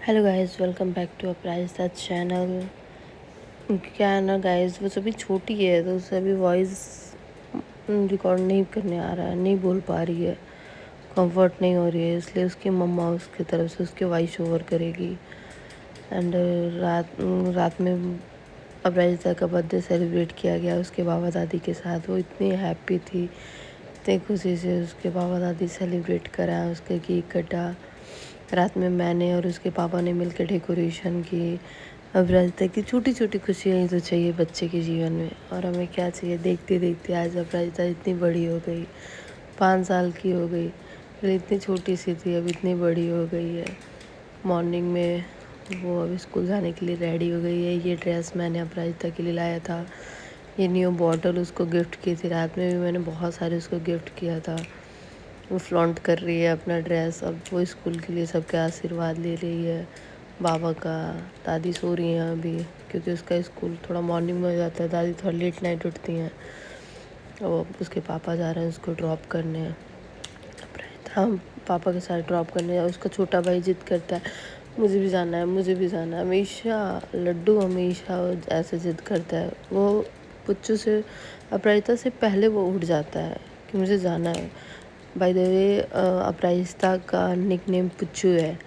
Hello guys, welcome back to uprise that channel. क्या है ना गाइस, वो सभी छोटी है तो उसे अभी वॉइस रिकॉर्ड नहीं करने आ रहा है, नहीं बोल पा रही है, कंफर्ट नहीं हो रही है, इसलिए उसकी मम्मा उसकी तरफ से उसके वॉइस ओवर करेगी। एंड रात में अपराजिता का बर्थडे सेलिब्रेट किया गया उसके बाबा दादी के साथ। वो इतनी हैप्पी थी, इतनी खुशी से उसके बाबा दादी सेलिब्रेट करा, उसका केक कटा। रात में मैंने और उसके पापा ने मिलकर डेकोरेशन की। अब राजता की छोटी छोटी खुशियाँ ही तो चाहिए बच्चे के जीवन में, और हमें क्या चाहिए। देखते देखते आज अब राजता इतनी बड़ी हो गई, 5 साल की हो गई। पहले इतनी छोटी सी थी, अब इतनी बड़ी हो गई है। मॉर्निंग में वो अब स्कूल जाने के लिए रेडी हो गई है। ये ड्रेस मैंने अपराजिता के लिए लाया था, ये न्यू बॉटल उसको गिफ्ट की थी। रात में भी मैंने बहुत सारे उसको गिफ्ट किया था। वो फ्लॉन्ट कर रही है अपना ड्रेस। अब वो स्कूल के लिए सबके आशीर्वाद ले रही है, बाबा का। दादी सो रही हैं अभी, क्योंकि उसका स्कूल थोड़ा मॉर्निंग में हो जाता है। दादी थोड़ा लेट नाइट उठती हैं। और उसके पापा जा रहे हैं उसको ड्रॉप करने। हम पापा के साथ ड्रॉप करने। उसका छोटा भाई जिद करता है, मुझे भी जाना है, मुझे भी जाना है। हमेशा लड्डू हमेशा ऐसे जिद करता है। वो पुच्चू से, अपराजिता से पहले वो उठ जाता है कि मुझे जाना है। बाय द वे, अपराजिता का निकनेम पुच्चू है।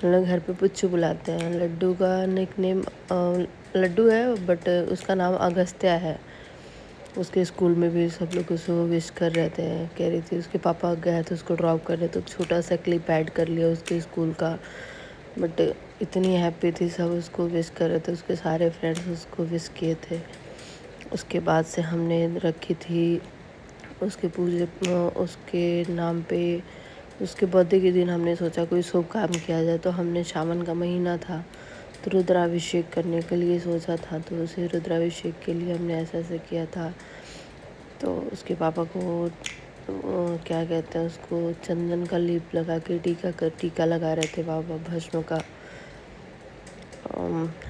हम लोग घर पे पुच्चू बुलाते हैं। लड्डू का निकनेम लड्डू है, बट उसका नाम अगस्त्या है। उसके स्कूल में भी सब लोग उसको विश कर रहे थे। कह रही थी उसके पापा गए थे उसको ड्रॉप करने, तो छोटा सा क्लिप ऐड कर लिया उसके स्कूल का। बट इतनी हैप्पी थी, सब उसको विश कर रहे थे, उसके सारे फ्रेंड्स उसको विश किए थे। उसके बाद से हमने रखी थी उसके उसके नाम पे। उसके बर्थडे के दिन हमने सोचा कोई शुभ काम किया जाए, तो हमने सावन का महीना था तो रुद्राभिषेक करने के लिए सोचा था। तो उसे रुद्राभिषेक के लिए हमने ऐसा किया था। तो उसके पापा को क्या कहते हैं उसको, चंदन का लेप लगा के टीका लगा रहे थे बाबा, भस्म का।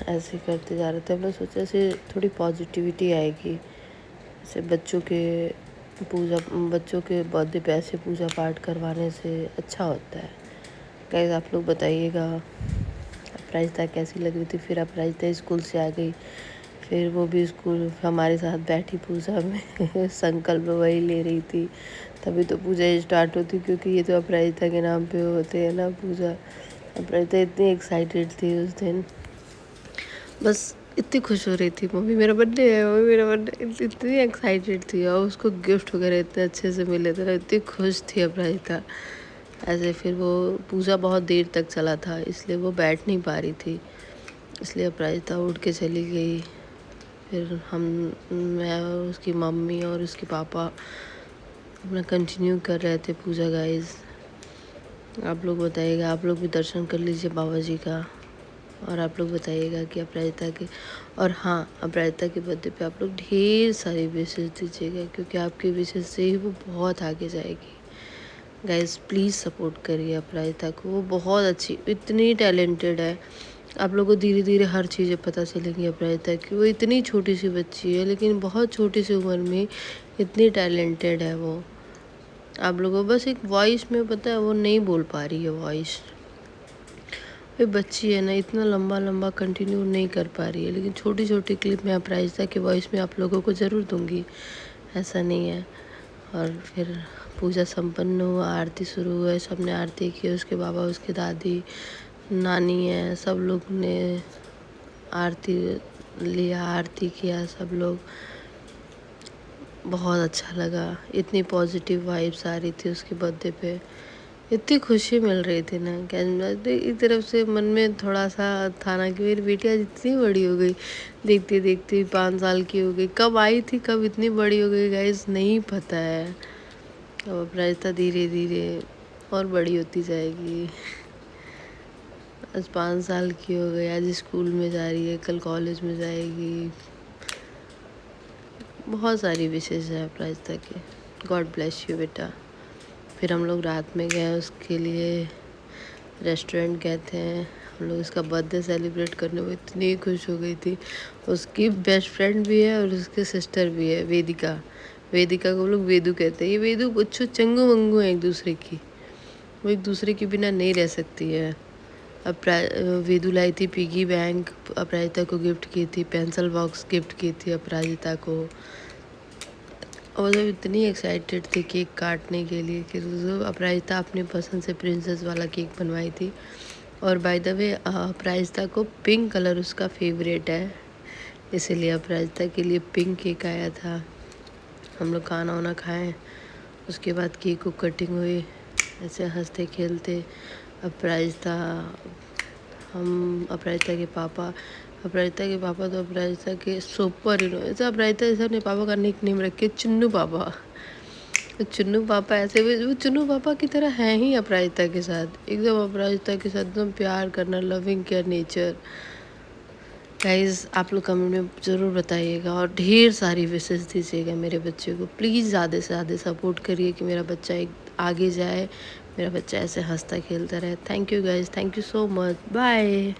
ऐसे करते जा रहे थे। हम लोग सोचा से थोड़ी पॉजिटिविटी आएगी, जैसे बच्चों के बर्थडे पे ऐसे पूजा पाठ करवाने से अच्छा होता है। गाइस आप लोग बताइएगा अपराजिता कैसी लग रही थी। फिर अपराजिता स्कूल से आ गई, फिर वो भी स्कूल हमारे साथ बैठी पूजा में संकल्प वही ले रही थी। तभी तो पूजा स्टार्ट होती, क्योंकि ये तो अपराजिता के नाम पे होते हैं ना पूजा। अपराजिता इतनी एक्साइटेड थी उस दिन, बस इतनी खुश हो रही थी, मम्मी मेरा बर्थडे है, मम्मी मेरा बर्थडे। इतनी एक्साइटेड थी, और उसको गिफ्ट वगैरह इतने अच्छे से मिले थे ना, इतनी खुश थी अपराजिता। ऐसे फिर वो पूजा बहुत देर तक चला था, इसलिए वो बैठ नहीं पा रही थी, इसलिए अपराजिता उठ के चली गई। फिर मैं और उसकी मम्मी और उसके पापा अपना कंटिन्यू कर रहे थे पूजा। गाइस आप लोग बताइएगा, आप लोग भी दर्शन कर लीजिए बाबा जी का, और आप लोग बताइएगा कि अपराजिता के, और हाँ, अपराजिता के बर्थडे पे आप लोग ढेर सारी विशेष दीजिएगा, क्योंकि आपकी विशेष से ही वो बहुत आगे जाएगी। गाइस प्लीज़ सपोर्ट करिए अपराजिता को, वो बहुत अच्छी, इतनी टैलेंटेड है। आप लोगों को धीरे धीरे हर चीज़ें पता चलेंगी अपराजिता की। वो इतनी छोटी सी बच्ची है, लेकिन बहुत छोटी सी उम्र में इतनी टैलेंटेड है वो। आप लोगों को बस एक वॉइस में पता है, वो नहीं बोल पा रही है वॉइस। वे बच्ची है ना, इतना लंबा लंबा कंटिन्यू नहीं कर पा रही है, लेकिन छोटी छोटी क्लिप मैं अपराजिता की वॉइस में आप लोगों को ज़रूर दूंगी, ऐसा नहीं है। और फिर पूजा संपन्न हुआ, आरती शुरू हुआ, सबने आरती की। उसके बाबा, उसकी दादी, नानी है, सब लोग ने आरती लिया, आरती किया सब लोग। बहुत अच्छा लगा, इतनी पॉजिटिव वाइब्स आ रही थी उसके बर्थडे पे, इतनी खुशी मिल रही थी ना। क्या एक तरफ से मन में थोड़ा सा था ना कि मेरी बेटी आज इतनी बड़ी हो गई, देखते देखते 5 साल की हो गई। कब आई थी, कब इतनी बड़ी हो गई गाइस नहीं पता है। अब अपराजिता धीरे धीरे और बड़ी होती जाएगी। आज 5 साल की हो गई, आज स्कूल में जा रही है, कल कॉलेज में जाएगी। बहुत सारी विशेष है अपराजिता की। गॉड ब्लेस यू बेटा। फिर हम लोग रात में गए उसके लिए, रेस्टोरेंट गए थे। हम लोग उसका बर्थडे सेलिब्रेट करने में इतनी खुश हो गई थी। उसकी बेस्ट फ्रेंड भी है और उसकी सिस्टर भी है, वेदिका। वेदिका को लोग वेदू कहते हैं। ये वेदू पुच्छु चंगू मंगू है एक दूसरे की, वो एक दूसरे के बिना नहीं रह सकती है। वेदू लाई थी पिगी बैंक, अपराजिता को गिफ्ट की थी। पेंसिल बॉक्स गिफ्ट की थी अपराजिता को। और जब इतनी एक्साइटेड थी केक काटने के लिए कि अपराजिता अपनी पसंद से प्रिंसेस वाला केक बनवाई थी। और बाय द वे अपराजिता को पिंक कलर उसका फेवरेट है, इसीलिए अपराजिता के लिए पिंक केक आया था। हम लोग खाना वाना खाएं, उसके बाद केक को कटिंग हुई, ऐसे हंसते खेलते। अपराजिता के पापा तो अपराजिता के सुपर हीरो। ऐसे अपराजिता जैसे अपने पापा का निक नेम रखे चुन्नू पापा। तो चुन्नू पापा ऐसे वो चुन्नू पापा की तरह हैं ही अपराजिता के साथ, एकदम अपराजिता के साथ एकदम प्यार करना, लविंग केयर नेचर। गाइज आप लोग कमेंट में ज़रूर बताइएगा और ढेर सारी विशेष दीजिएगा मेरे बच्चे को। प्लीज़ ज़्यादा से ज़्यादा सपोर्ट करिए कि मेरा बच्चा एक आगे जाए, मेरा बच्चा ऐसे हंसता खेलता रहे। Thank you guys, thank you so much, bye.